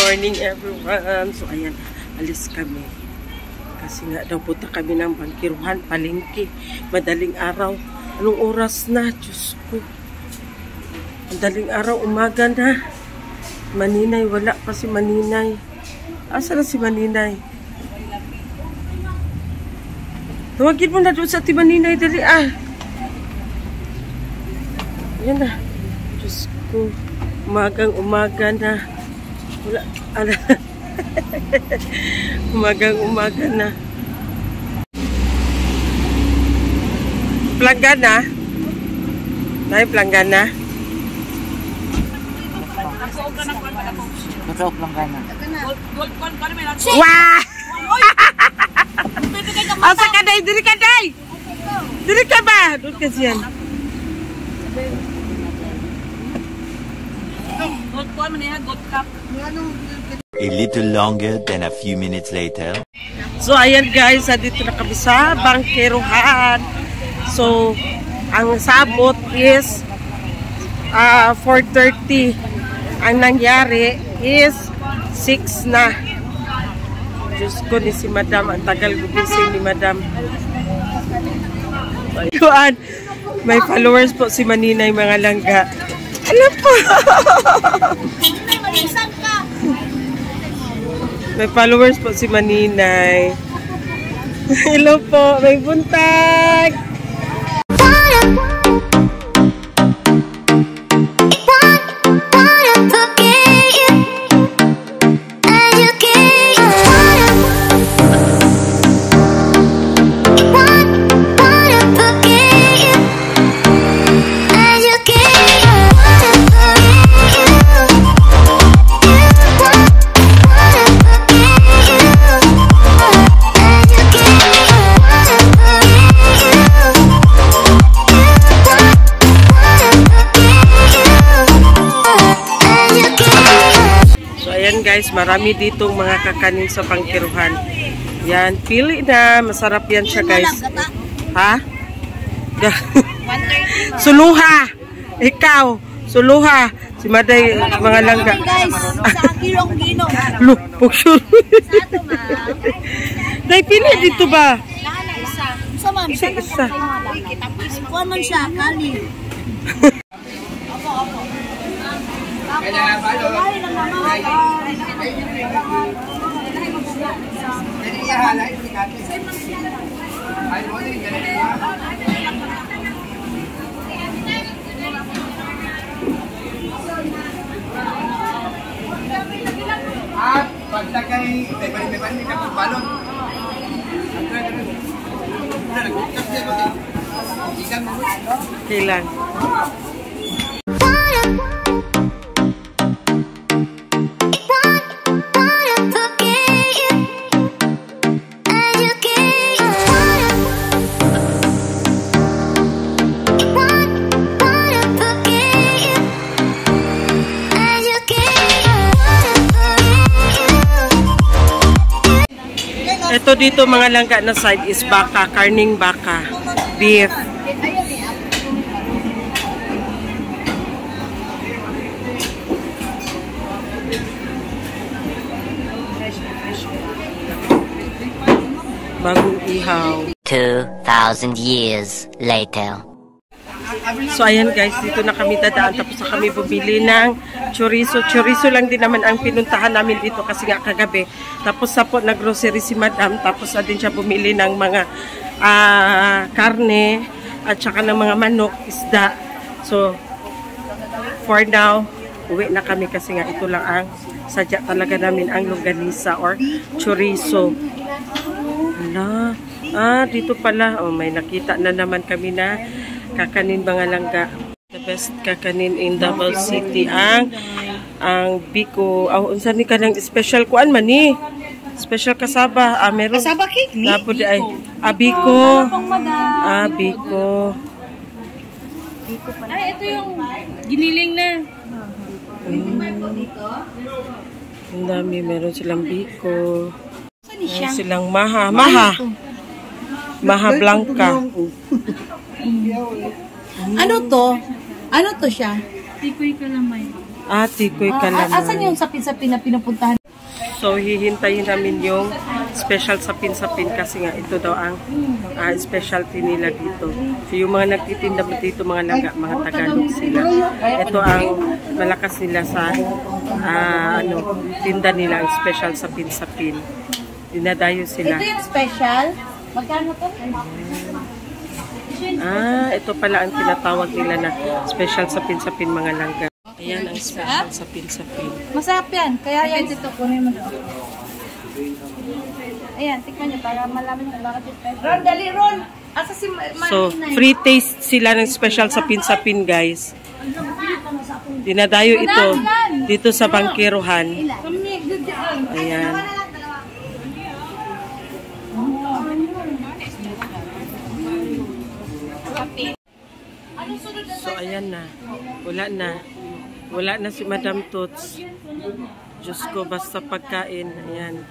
Morning everyone. So ayan, alis kami. Kasi nga daw punta kami ng bangkiruhan, palengke. Madaling araw. Anong oras na? Diyos ko. Madaling araw, umaga na. Maninay, wala pa si Maninay. Asa na si Maninay? Tawagin mo na doon sa ti Maninay, dali ah. Ayan na. Diyos ko. Umagang-umaga na. Wala, umagang-umaga na. Planggana? Nay, planggana? Masarap planggana. Wah! Asa ka day? Diri ka day! Diri ka ba? Doon ka siyan. A little longer than a few minutes later. So ayan guys, dito na kami sa bangkiruhan. So ang sabot is 4:30. Ang nangyari is 6 na. Diyos ko ni si Madam, ang tagal gumising ni Madam. Ayun, may followers po si Maninay mga langga. Alam po. May followers po si Maninay. Hello po, may buntag. Guys, marami ditong mga kakanin sa bangkiruhan. Yan, pili na. Masarap yan siya guys. Ha? Suluha! Ikaw! Suluha! Si Maday, mga langga. Sa kilong-gino. Lupok sure. Day, pili dito ba? Isa. Kuha man siya, kali. At pagtakay may balik ka balon. Kailan? Ito dito mga langga na side is baka, karning baka, beef. Bagong ihaw. 2,000 years later. So ayan guys, dito na kami dadaan tapos na kami bumili ng chorizo. Chorizo lang din naman ang pinuntahan namin dito kasi nga kagabi. Tapos sa po nag-grocery si Madam, tapos na din siya bumili ng mga karne at saka ng mga manok, isda. So for now, uwi na kami kasi nga ito lang ang sadya talaga namin ang longganisa or chorizo. Hala, dito pala. Oh, may nakita na naman kami na kakanin mga langga. The best kakanin in Davao City ang biko. Unsa ni kanang special kuan man ni? Special kasaba. Meron. Kasaba cake ni? Napod ay biko. Biko. Ay, ito yung giniling na. Ang dami. Meron silang biko. Meron silang maha. Maha blanca. Ano to? Ano to siya? Tikoy kalamay. Tikoy kalamay. Asan yung sapin-sapin na pinupuntahan? So, hihintayin namin yung special sapin-sapin kasi nga ito daw ang specialty nila dito. So, yung mga nagtitinda dito, mga laga, mga Tagalog sila. Ito ang malakas nila sa tinda nila, ang special sapin-sapin. Dinadayo sila. Ito yung special? Magkano to? Ito pala ang tinatawag nila na special sapin-sapin mga langga. Ayan ang special sapin-sapin. Masarap yan. Kaya yan dito. Kunin mo dito. Ayan, tikman nyo para malaman nyo bakit yung special. Ron, dali Ron! Asa si So, free taste sila ng special sapin-sapin, guys. Dinadayo ito dito sa bangkiruhan. Ayan. So, ayan na. Wala na si Madam Toots. Diyos ko, basta pagkain. Ayan.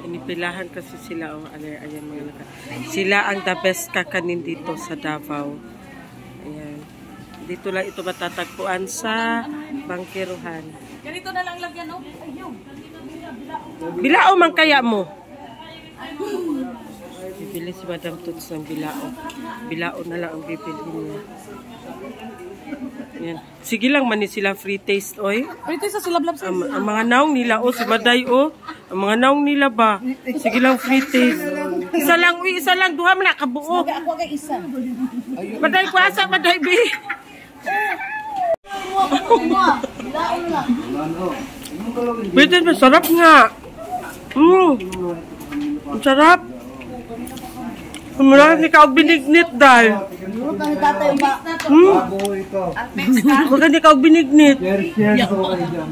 Inipilahan kasi sila. Ayan, mga naka. Sila ang the best kakanin dito sa Davao. Ayan. Dito lang ito matatagpuan sa bangkiruhan. Ganito na lang lagyan, no? Bilao man kaya mo? Bibili si Madam Toots ng bilao. Bilao na lang ang bibili niya. Yan. Sige lang man sila free taste, oy. Free taste sa silablab sa Ang mga naong nila, si Maday, ang mga naong nila ba? Sige lang free taste. Isa lang, duha man na kabuo. Ako kay isa. Maday, kuasa, Maday, bi. Pwede, masarap nga. Ang sarap. Mula ni kaog binignit dahil. Mula ni kaog binignit.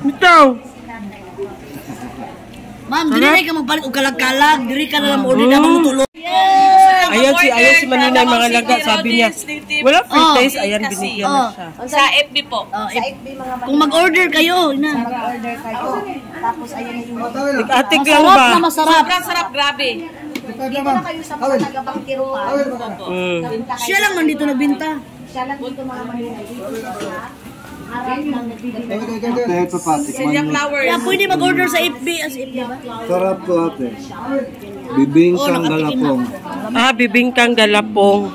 Bitaw. Ma'am, diri ka magpalit og kalag-kalag, diri ka na lang order na magtulog. Ayan si Maninay mga laga, sabi niya. Wala free taste, ayan binigyan na siya. Sa FB po. Sa FB mga kung mag-order kayo, mag-order kayo. Tapos ayan yung Atik lang ba? Masarap. Sobrang sarap, grabe. Dito na kayo sa mga nagabangkiruan. Siya lang man dito nabinta. Siya lang dito mga Maninay. Silya flowers. Kaya pwede mag-order sa FB as FB ba? Sarap to ate. Bibingkang galapong. Bibingkang galapong.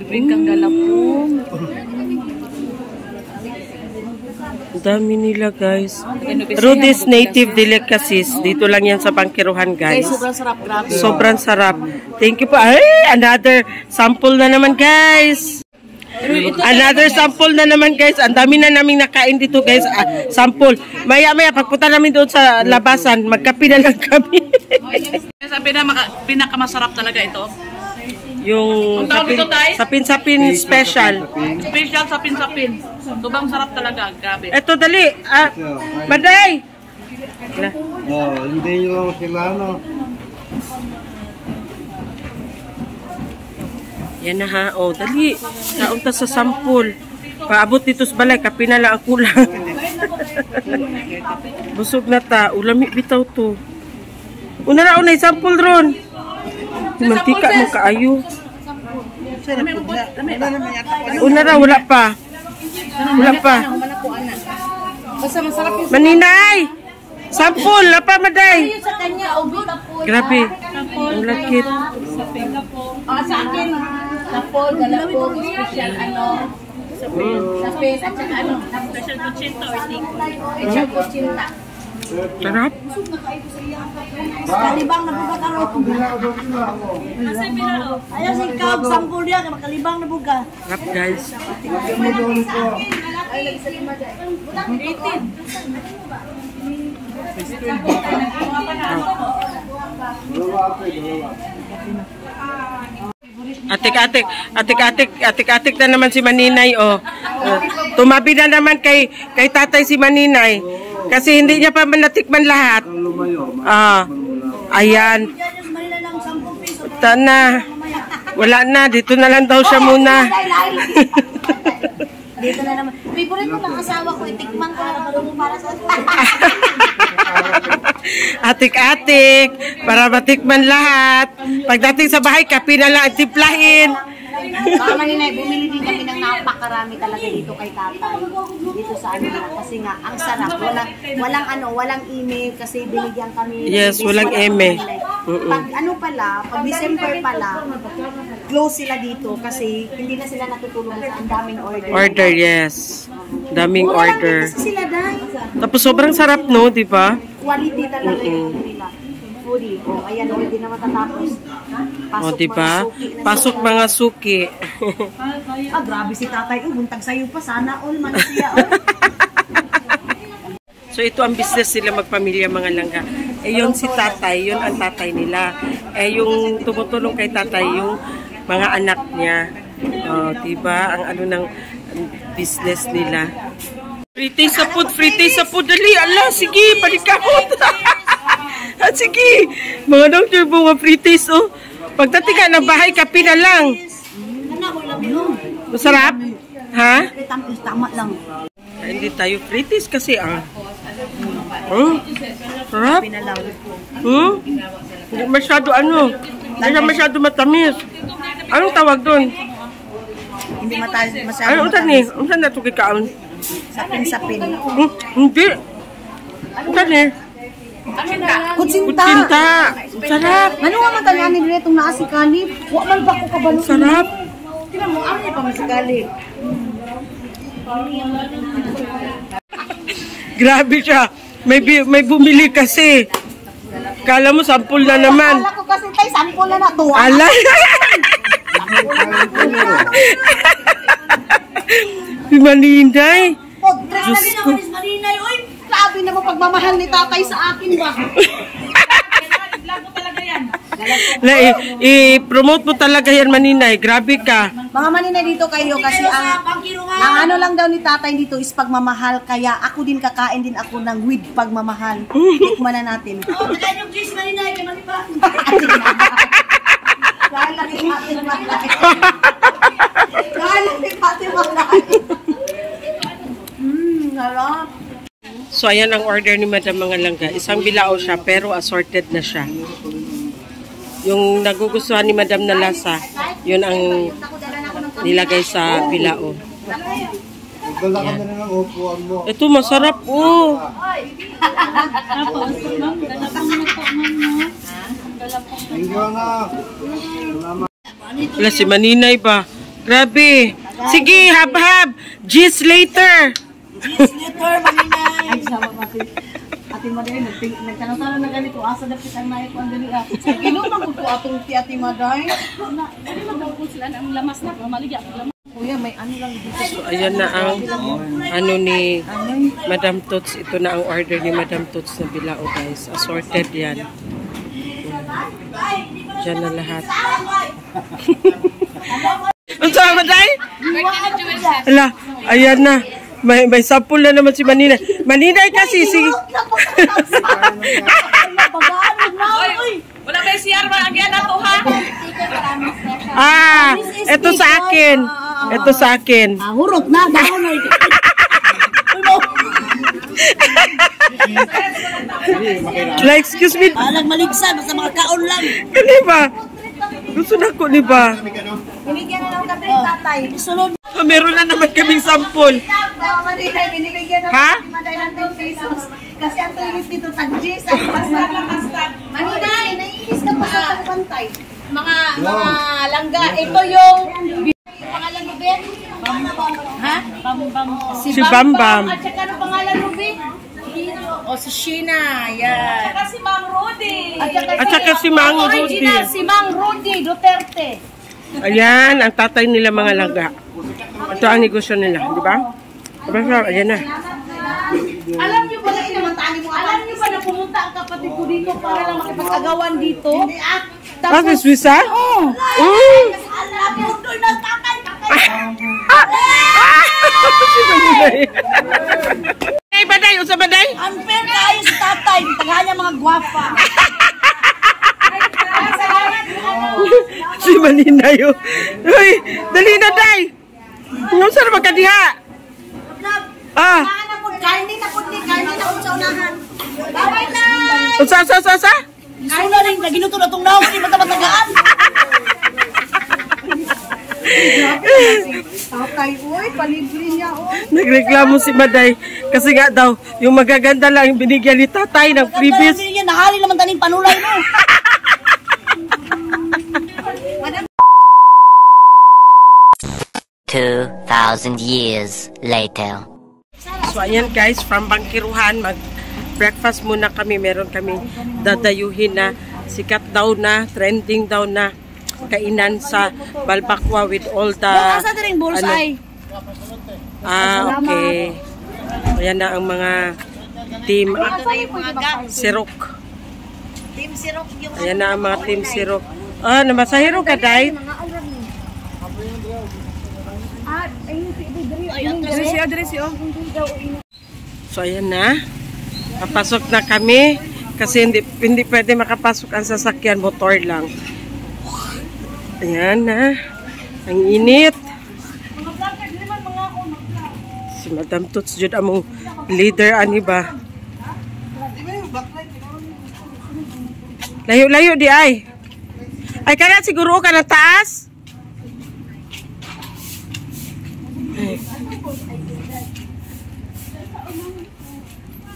Bibingkang galapong. Ang dami nila, guys. Rudy's Native Delicacies. Dito lang yan sa bangkiruhan, guys. Sobrang sarap, grabe. Sobrang sarap. Thank you po. Ay, another sample na naman, guys. Another sample na naman, guys. Ang dami na naming nakain dito, guys. Sample. Maya-maya, pagpunta namin doon sa labasan, magkape na lang kami. Sabi na pinakamasarap talaga ito. Yung sapin-sapin special. Special sapin-sapin. Sobrang sarap talaga, grabe. Eto, dali. Maday! Hindi nyo sila, no? Yan na ha. Dali. Kaunta sa sampul. Paabot dito sa balay. Kape na lang ang kulang. Busog na ta. Ulami bitaw to. Una na unay sampul ron. Mantika mo kaayo. Una na, wala pa. Wala pa. Maninay! Sampul! Wala pa, Maday! Grabe. Ang lakit. Sa akin, tapol, galapong, special sapin, at saka special kuchinta or tiko. Special kuchinta. Sarap. Kalibang na buga karo. Ayaw si Kab, sampul niya, makalibang na buga. Sarap, guys. Atik-atik na naman si Maninay, Tumabi na naman kay tatay si Maninay. Kasi hindi niya pa natikman lahat. Ayan. Tana. Wala na, dito na lang daw siya muna. Dito na naman. Favorite mo ng asawa ko, itikman ko na marunong para sa Atik-atik, para matikman lahat. Pagdating sa bahay, kape na lang timplahin. Mga maninay, bumili din kami ng napakarami talaga dito kay tatay. Dito sa ano na. Kasi nga, ang sarap. Walang email kasi binigyan kami. Yes, walang email. Pag ano pala, pag December pala, close sila dito kasi hindi na sila natutulong sa ang daming order. Order, yes. Daming Mura lang order. din kasi sila, dahil. Tapos sobrang sarap, no? Di ba? Quality talaga yung ano nila. Foodie. O, ayan, hindi na matatapos. O, di ba? Pasok mga suki. Grabe si tatay. Buntag sa'yo pa. Sana all man siya. So, ito ang business nila magpamilya mga langga. Yun si tatay, yun ang tatay nila. Yung tumutulong kay tatay, yung mga anak niya. Di ba? Ang ano ng business nila. Free taste sa food, dali. Ala, sige, palikamot. Sige, mga doctor, mga free taste, oh. Pagdating ka ng bahay, kape na lang. Masarap? Ha? Tama lang. Hindi tayo free taste kasi, sarap? Hindi masyado, hindi masyado matamis. Anong tawag doon? Hindi masyado. Ano tani? Ano na ito kikaon? Sapin. Hindi. Ano tani? Kutsinta. Sarap. Ano nga matalanin rin itong naasikalip? Huwag man ba ko kabalo? Sarap. Tignan mo, ano yung pamasikalip? Grabe siya. May bumili kasi. Kala mo, sampul na naman. Kala ko kasi tayo, sampul na na. Tuwa. Ala. Si Maninday. Diyos ko. Maninay, oy, grabe naman pagmamahal ni tatay sa akin ba? I-promote mo talaga yan, Maninay. Grabe ka. Mga maninay dito kayo kasi ang ano lang daw ni tatay dito is pagmamahal. Kaya ako din kakain din ako ng with pagmamahal. Tikman na natin. Pagkain yung cheese, Maninay. Dahil lang yung ating malay. Dahil lang yung ating malay. Harap. So, ayan ang order ni Madam mga langga. Isang bilao siya, pero assorted na siya. Yung nagugustuhan ni Madam na lasa, yun ang nilagay sa bilao. Ito, masarap, oh. Wala si Maninay ba? Grabe. Sige, hab-hab. G's later. Ay, sama pati. Ate Maday, nagtanong-tanong na ganito. Asa na kitang naik ko ang dali. Inuman ko atong Ate Maday. Dali magdaw ko sila ng lamas na. Maligya ang lamas. Kuya, may ano lang dito. So, ayan na ang ano ni Madam Tots. Ito na ang order ni Madam Tots na bilao, guys. Assorted yan. Diyan na lahat. Ang sama, Maday? Ala, ayan na. May sampul na naman si Maninay. Maninay kasi, sige. Wala may CR ba? Agyan na to, ha? Ito sa akin. Ito sa akin. Hurot na, dahon na. Like, excuse me. Nagmaligsan, basta mga kaon lang. Kani ba? Gusto na ko, di ba? Binigyan na lang kami ng tatay. Isunod. Meron na naman kaming sampul. Maninay, binibigyan na Ha? Maday ng 10 pesos. Kasi ang tulis dito, tag-G's. Maninay, naiinis ka pa sa pagbantay. Mga langga. Ito yung pangalan mo, Ben? Ha? Bambam. Si Bambam. At saka ano pangalan mo, Ben? O si Sheena. Yan. At saka si Mang Rudy. At saka si Mang Rudy. Original si Mang Rudy Duterte. Ayan, ang tatay nila mga langga. Ito ang negosyo nila, di ba? Diba, ayan na. Alam niyo ba na pumunta ang kapatid ko dito para lang makipag-agawan dito? Tapos, Swissa? Oo. Ay, baday! Usa baday? Unfair kayo sa tatay. Tagahan niya mga gwapa. Si Maninay. Uy, dali na, day. Ano saan magkadiha? Ah. Kain din ako sa unahan. Bye na. Usa? Sula rin, naginuto na itong naong, hindi matagaan. Tatay, uy, palibre niya, uy. Nagreklamo si Maday kasi nga daw yung magaganda lang binigyan ni tatay ng previous. Nahali naman taning panulay mo. 2,000 years later. So ayan guys, from Bangkiruhan, mag-breakfast muna kami. Meron kami dadayuhin na sikat daw na, trending daw na kainan sa Balbakwa with all the... Asa din bullseye. Okay. Ayan na ang mga team Sirok. Team Sirok yung Ayan na ang mga team Sirok. Namasahiro ka, Day? So ayan na. Papasok na kami kasi hindi pwede makapasok ang sasakyan, motor lang. Ayan na. Ang init. Si Madam Toots jud among leader ani ba. Layo-layo di ay. Ay kana siguro ka na taas.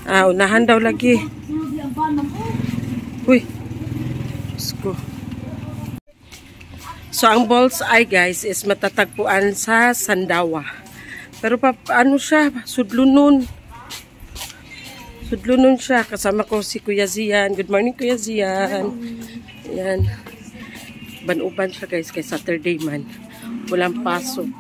Unahan daw lagi. Uy. Sko. So, ang Bullseye, guys, is matatagpuan sa Sandawa. Pero, ano siya? Sudlunon. Sudlunon siya. Kasama ko si Kuya Zian. Good morning, Kuya Zian. Ayan. Ban-uban siya, guys, kay Saturday man. Walang pasok.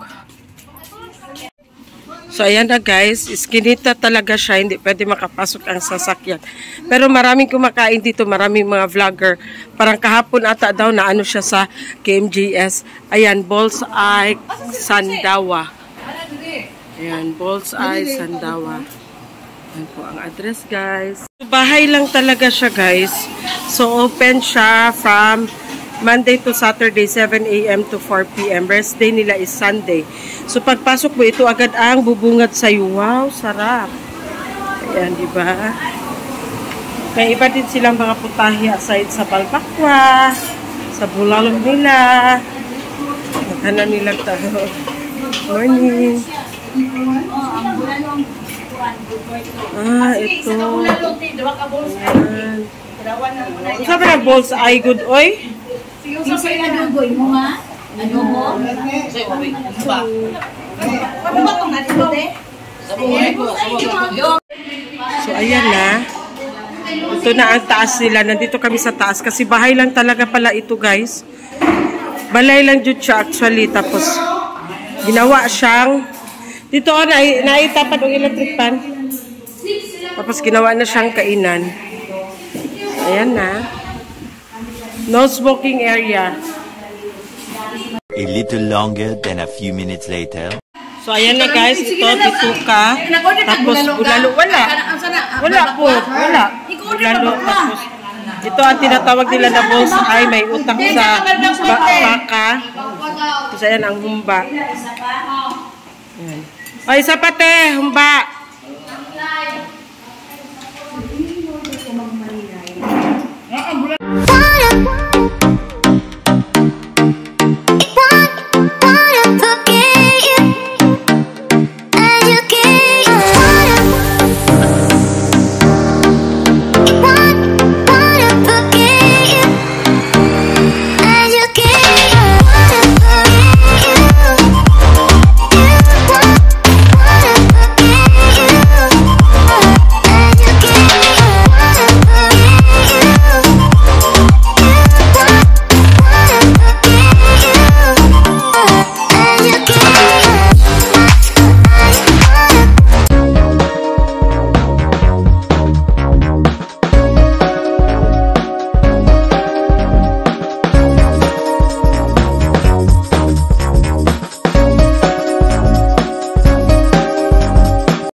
So, ayan na guys, iskinita talaga siya, hindi pwede makapasok ang sasakyan. Pero maraming kumakain dito, maraming mga vlogger. Parang kahapon ata daw na ano siya sa KMJS. Ayan, Bullseye, Sandawa. Ayan, Bullseye, Sandawa. Ayan po ang address guys. Bahay lang talaga siya guys. So, open siya from Monday to Saturday, 7 a.m. to 4 p.m. Rest day nila is Sunday. So, pagpasok mo, ito agad ang bubungad sa'yo. Wow, sarap. Ayan, di ba? May iba din silang mga putahe aside sa Balbakwa, sa bulalong nila. Maghanan nila tayo. Morning. Ito. Ayan. Sabi na Bullseye good, oy? Yung sa inadugoy mo nga? Adobo? Ano ba itong natin? So, ayan na. Ito na ang taas nila. Nandito kami sa taas kasi bahay lang talaga pala ito, guys. Balay lang dyan siya actually. Tapos, ginawa siyang dito naitapan ng electric pan. Tapos, ginawa na siyang kainan. Ayan na. No smoking area. A little longer than a few minutes later. So, ayan na guys. Ito, bituka. Tapos, bulalo. Wala po. Wala. Bulalo. Tapos, ito ang tinatawag nila na Bullseye. May utak sa baka. Tapos, ayan ang humba. Ayan. Ay, isa pate. Humba.